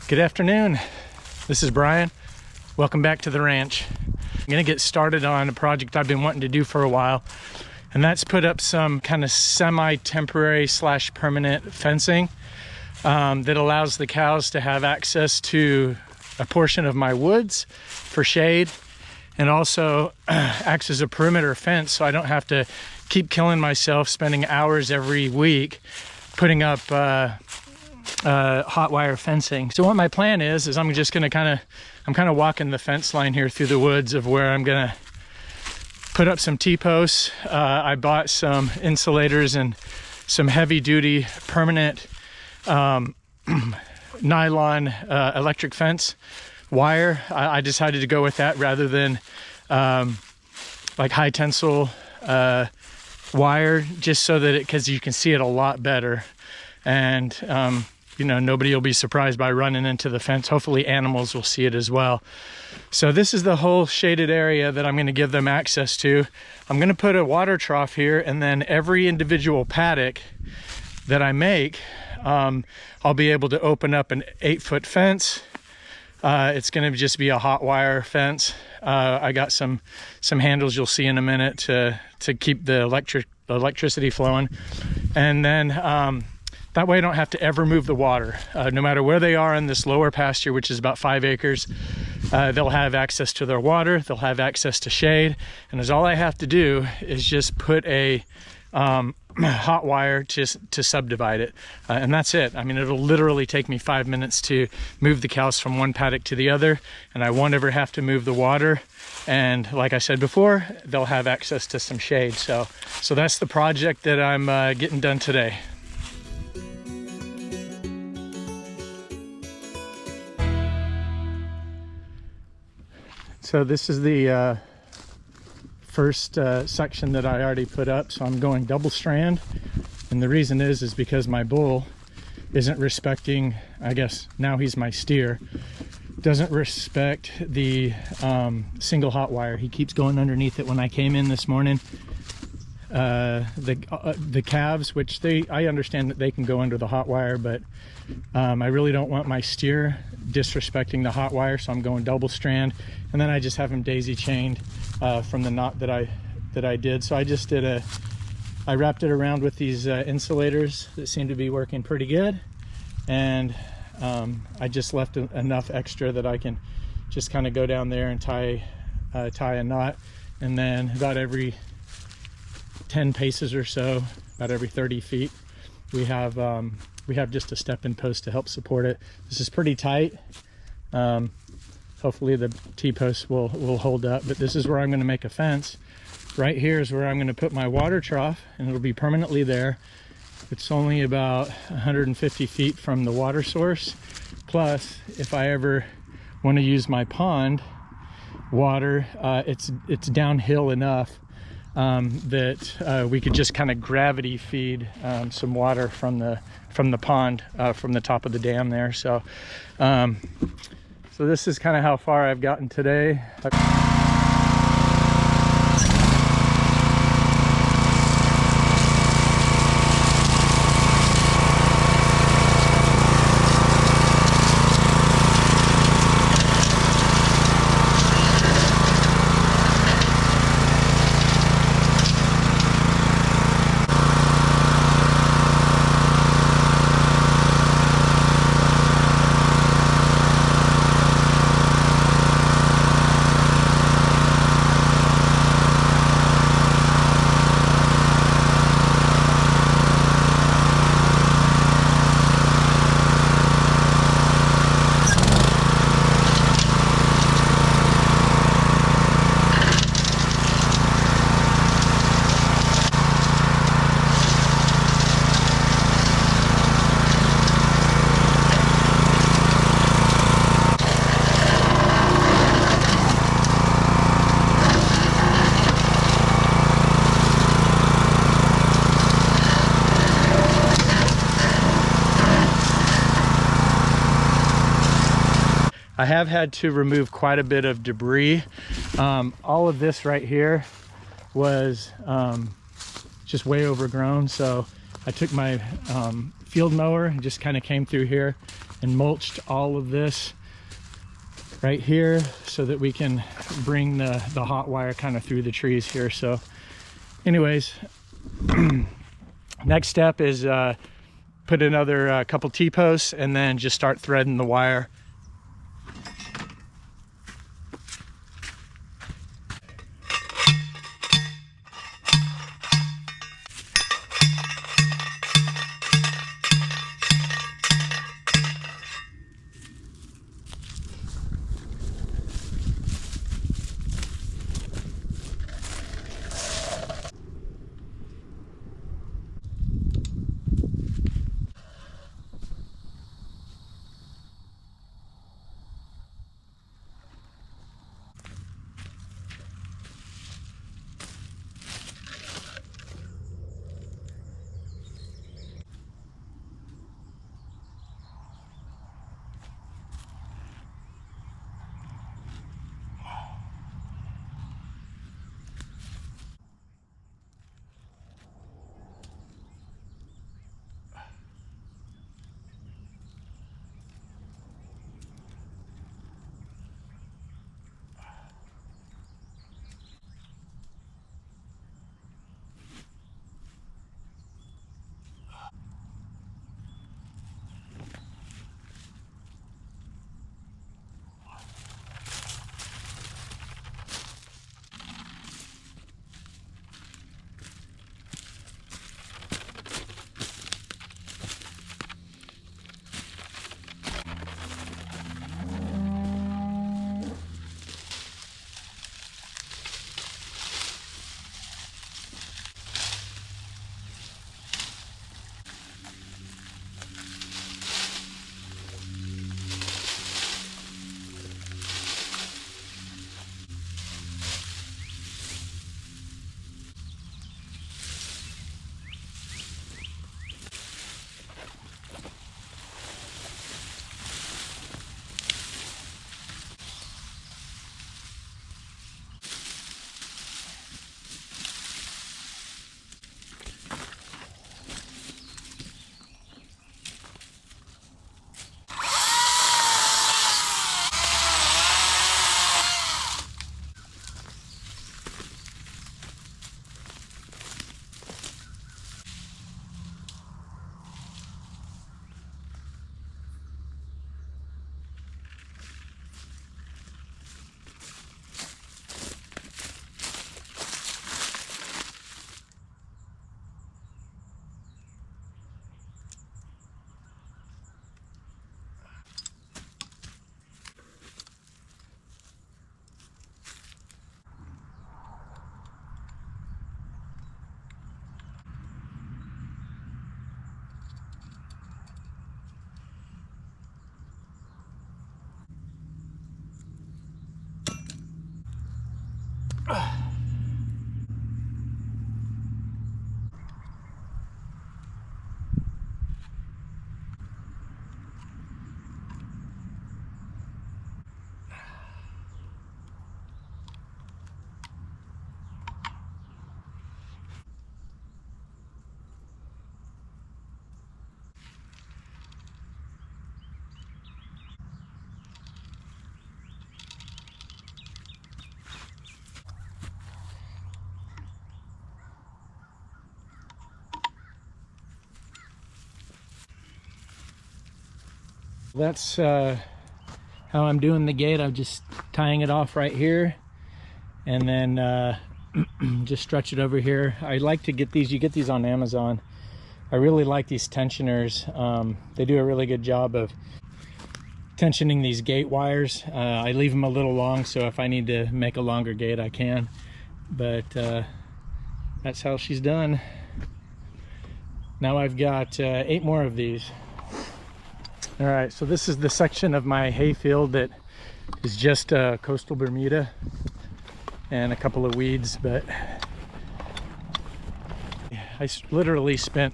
Good afternoon. This is Brian. Welcome back to the ranch. I'm gonna get started on a project I've been wanting to do for a while, and that's put up some kind of semi-temporary / permanent fencing that allows the cows to have access to a portion of my woods for shade, and also acts as a perimeter fence so I don't have to keep killing myself spending hours every week putting up hot wire fencing. So what my plan is I'm just gonna I'm kind of walking the fence line here through the woods of where I'm gonna put up some T-posts. I bought some insulators and some heavy duty permanent nylon electric fence wire. I decided to go with that rather than like high tensile wire, just so that because you can see it a lot better, and you know, nobody will be surprised by running into the fence. Hopefully animals will see it as well. So this is the whole shaded area that I'm going to give them access to. I'm going to put a water trough here, and then every individual paddock that I make, I'll be able to open up an 8-foot fence. It's going to just be a hot wire fence. I got some handles you'll see in a minute to keep the electricity flowing, and then that way I don't have to ever move the water. No matter where they are in this lower pasture, which is about 5 acres, they'll have access to their water, they'll have access to shade, and as all I have to do is just put a hot wire to subdivide it, and that's it. I mean, it'll literally take me 5 minutes to move the cows from one paddock to the other, and I won't ever have to move the water. And like I said before, they'll have access to some shade. So that's the project that I'm getting done today. So this is the first section that I already put up. So I'm going double strand, and the reason is because my bull isn't respecting, I guess now he's my steer, doesn't respect the single hot wire. He keeps going underneath it. When I came in this morning, the calves, which I understand that they can go under the hot wire, but I really don't want my steer disrespecting the hot wire, so I'm going double strand, and then I just have him daisy chained from the knot that I did. So I wrapped it around with these insulators that seem to be working pretty good, and I just left enough extra that I can just kind of go down there and tie a knot, and then about every 10 paces or so, about every 30 feet, we have just a step-in post to help support it. This is pretty tight. Hopefully the T-posts will hold up, but this is where I'm going to make a fence. Right here is where I'm going to put my water trough, and it'll be permanently there. It's only about 150 feet from the water source. Plus, if I ever want to use my pond water, it's downhill enough that we could just kind of gravity feed some water from the pond, from the top of the dam there. So this is kind of how far I've gotten today. I have had to remove quite a bit of debris. All of this right here was just way overgrown, so I took my field mower and just kind of came through here and mulched all of this right here so that we can bring the hot wire kind of through the trees here. So anyways, next step is put another couple T-posts and then just start threading the wire. That's how I'm doing the gate. I'm just tying it off right here and then just stretch it over here. I like to get these, you get these on Amazon. I really like these tensioners. They do a really good job of tensioning these gate wires. I leave them a little long, so if I need to make a longer gate, I can. But that's how she's done. Now I've got 8 more of these. All right, so this is the section of my hay field that is just coastal Bermuda and a couple of weeds, but I literally spent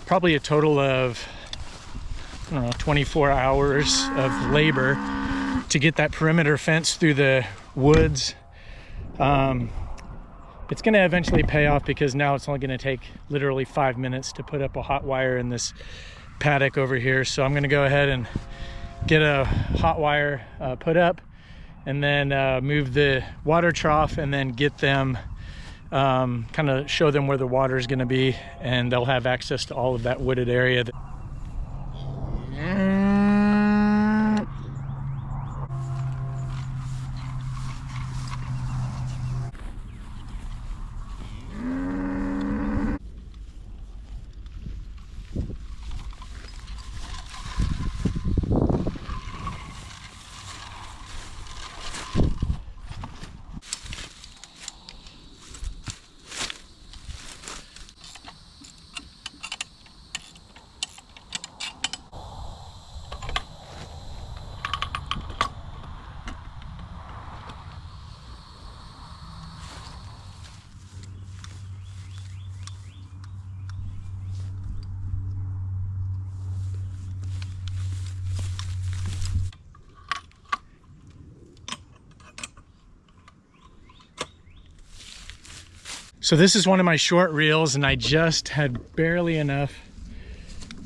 probably a total of, I don't know, 24 hours of labor to get that perimeter fence through the woods. It's going to eventually pay off because now it's only going to take literally 5 minutes to put up a hot wire in this paddock over here. So I'm gonna go ahead and get a hot wire put up, and then move the water trough, and then get them kind of show them where the water is going to be, and they'll have access to all of that wooded area. So this is one of my short reels, and I just had barely enough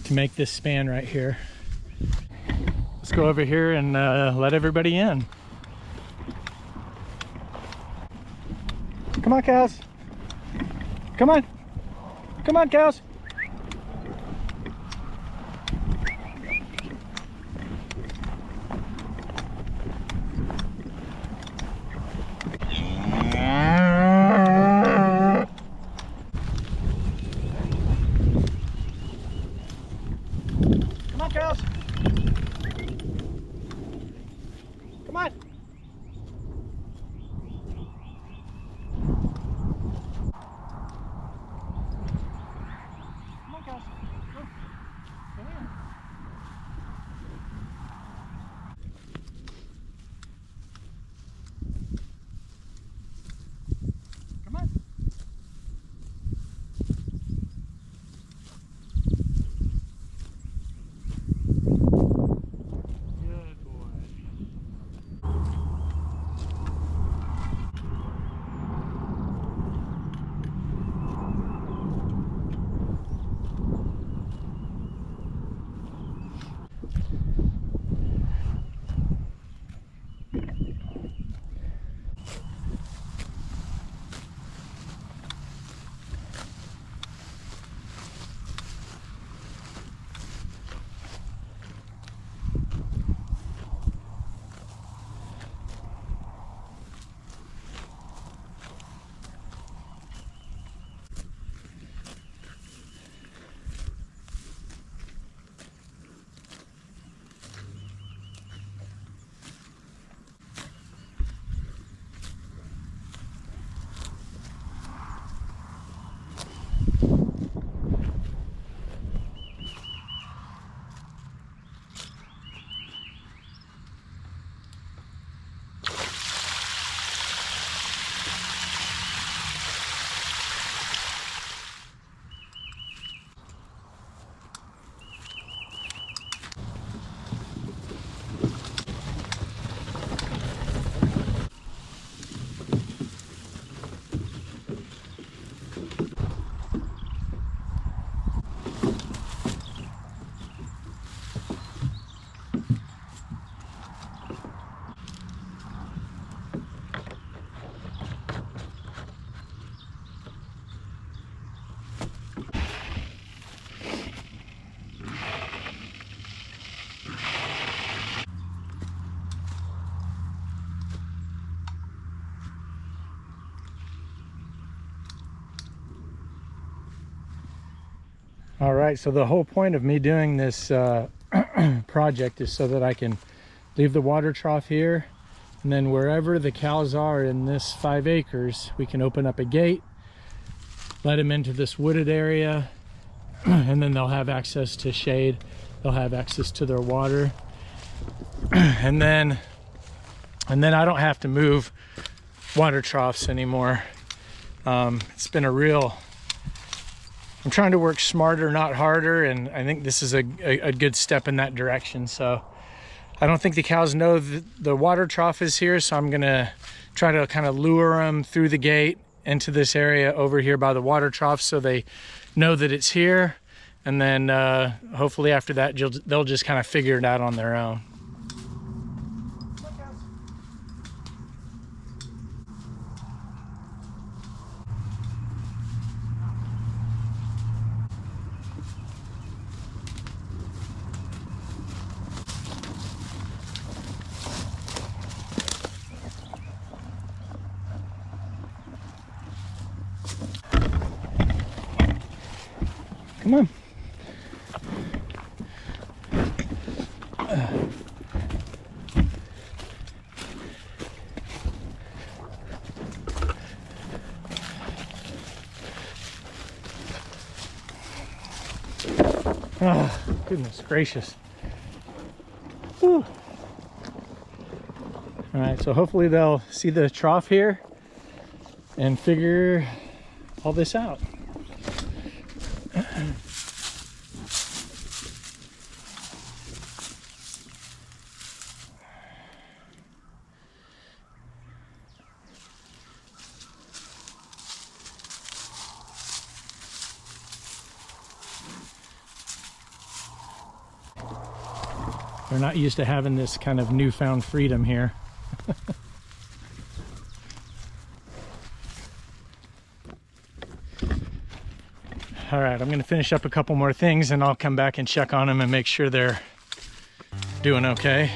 to make this span right here. Let's go over here and let everybody in. Come on, cows. Come on. Come on, cows. Cows. Come on. Come on, cows. Go. Come here. Come on. All right, so the whole point of me doing this project is so that I can leave the water trough here, and then wherever the cows are in this 5 acres, we can open up a gate, let them into this wooded area, and then they'll have access to shade, they'll have access to their water, and then I don't have to move water troughs anymore. It's been a real, I'm trying to work smarter, not harder, and I think this is a good step in that direction. So I don't think the cows know that the water trough is here, so I'm gonna try to kind of lure them through the gate into this area over here by the water trough so they know that it's here. and then hopefully after that they'll just kind of figure it out on their own. Come on. Oh, goodness gracious. Whew. All right, so hopefully they'll see the trough here and figure all this out. They're not used to having this kind of newfound freedom here. All right, I'm gonna finish up a couple more things and I'll come back and check on them and make sure they're doing okay.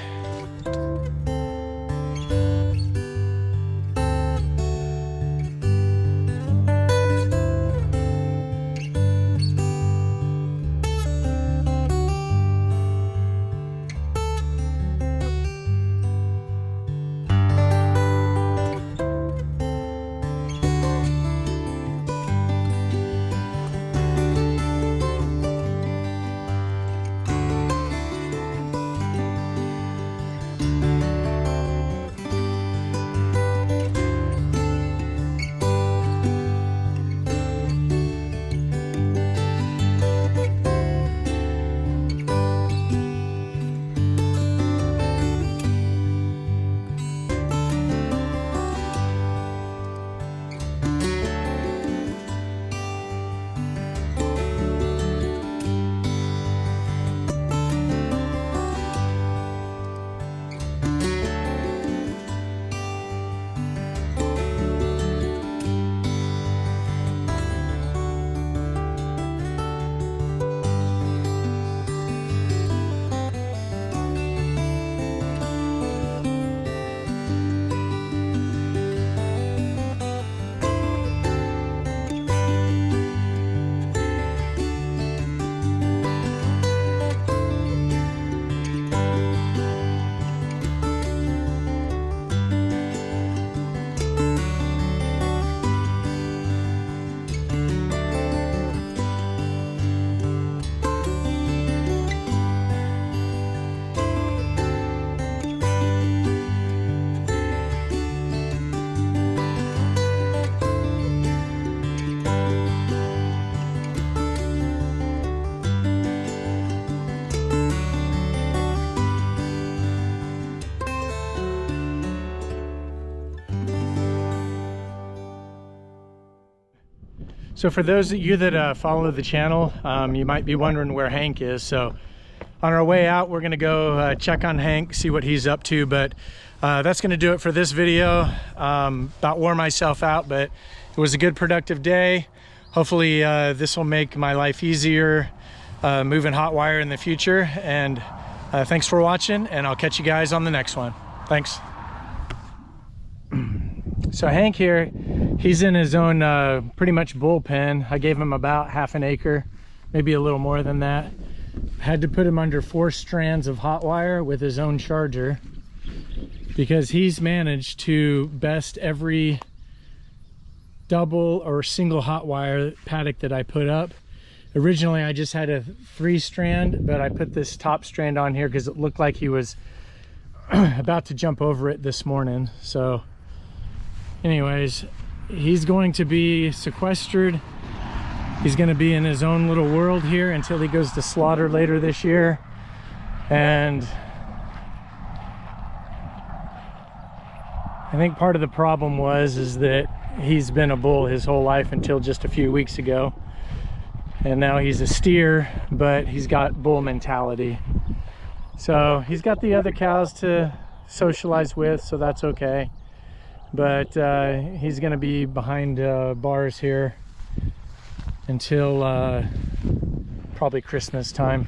So for those of you that follow the channel, you might be wondering where Hank is. So on our way out, we're gonna go check on Hank, see what he's up to. But that's gonna do it for this video. About wore myself out, but it was a good productive day. Hopefully this will make my life easier moving hot wire in the future. And thanks for watching, and I'll catch you guys on the next one. Thanks. So Hank here, he's in his own pretty much bullpen. I gave him about half an acre, maybe a little more than that. Had to put him under 4 strands of hot wire with his own charger because he's managed to best every double or single hot wire paddock that I put up. Originally I just had a 3-strand, but I put this top strand on here because it looked like he was about to jump over it this morning. So anyways, he's going to be sequestered. He's going to be in his own little world here until he goes to slaughter later this year. And I think part of the problem is that he's been a bull his whole life until just a few weeks ago. and now he's a steer, but he's got bull mentality. So he's got the other cows to socialize with, so that's okay. But he's gonna be behind bars here until probably Christmas time.